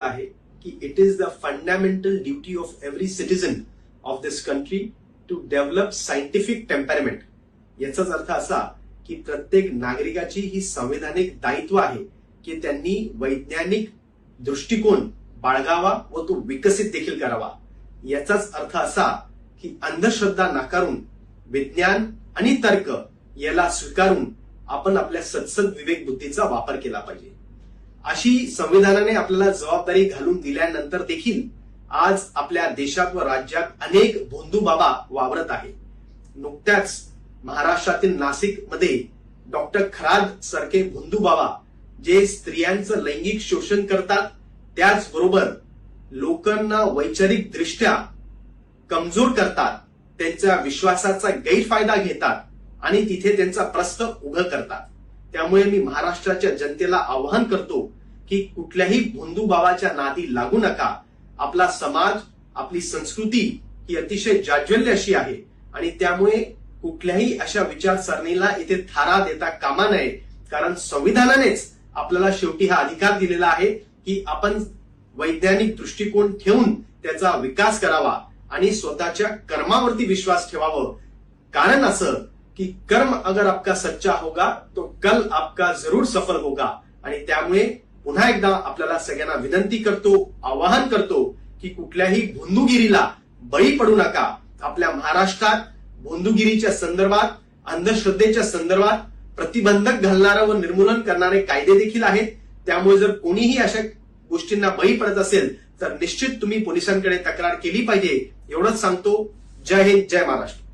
आहे की it is the fundamental duty of every citizen of this country to develop scientific temperament. याचाच अर्थ असा की प्रत्येक नागरिकाची ही संवैधानिक दायित्व आहे की त्यांनी वैज्ञानिक दृष्टिकोन बाळगावा व तो विकसित देखील करावा. याचाच अर्थ असा की अंधश्रद्धा नाकारून विज्ञान आणि तर्क याला स्वीकारून आपण आपल्या सत्सद विवेक बुद्धीचा वापर केला पाहिजे. अशी संविधानाने आपल्याला जबाबदारी घालून दिल्यानंतर देखील आज आपल्या देशात व राज्यात अनेक भोंदू बाबा वावरत आहेत. नुकत्याच महाराष्ट्रातील नाशिक मध्ये डॉक्टर खराद सारखे भोंदू बाबा जे स्त्रियांचं लैंगिक शोषण करतात, त्याचबरोबर लोकांना वैचारिक दृष्ट्या कमजोर करतात, त्यांच्या विश्वासाचा गैरफायदा घेतात आणि तिथे त्यांचा प्रश्न उभं करतात. त्यामुळे मी महाराष्ट्राच्या जनतेला आवाहन करतो की कुठल्याही भोंदू बाबाच्या नादी लागू नका. आपला समाज, आपली संस्कृती ही अतिशय जाज्वल्य अशी आहे आणि त्यामुळे कुठल्याही अशा विचारसरणीला इथे थारा देता कामा नये. कारण संविधानानेच आपल्याला शेवटी हा अधिकार दिलेला आहे की आपण वैज्ञानिक दृष्टिकोन ठेवून त्याचा विकास करावा आणि स्वतःच्या कर्मावरती विश्वास ठेवावं. कारण असं कि कर्म अगर आपका सच्चा होगा तो कल आपका जरूर सफल होगा. आणि त्यामुळे पुन्हा एकदा आपल्याला सगळ्यांना विनंती करतो, आवाहन करतो की कुठल्याही भोंदूगिरीला बळी पडू नका. आपल्या महाराष्ट्रात भोंदूगिरीच्या संदर्भात, अंधश्रद्धेच्या संदर्भात प्रतिबंधक घालणारे व निर्मूलन करणारे कायदे देखील आहेत. त्यामुळे जर कोणीही अशा गोष्टींना बळी पडत असेल तर निश्चित तुम्ही पोलिसांकडे तक्रार केली पाहिजे. एवढंच सांगतो. जय हिंद, जय महाराष्ट्र.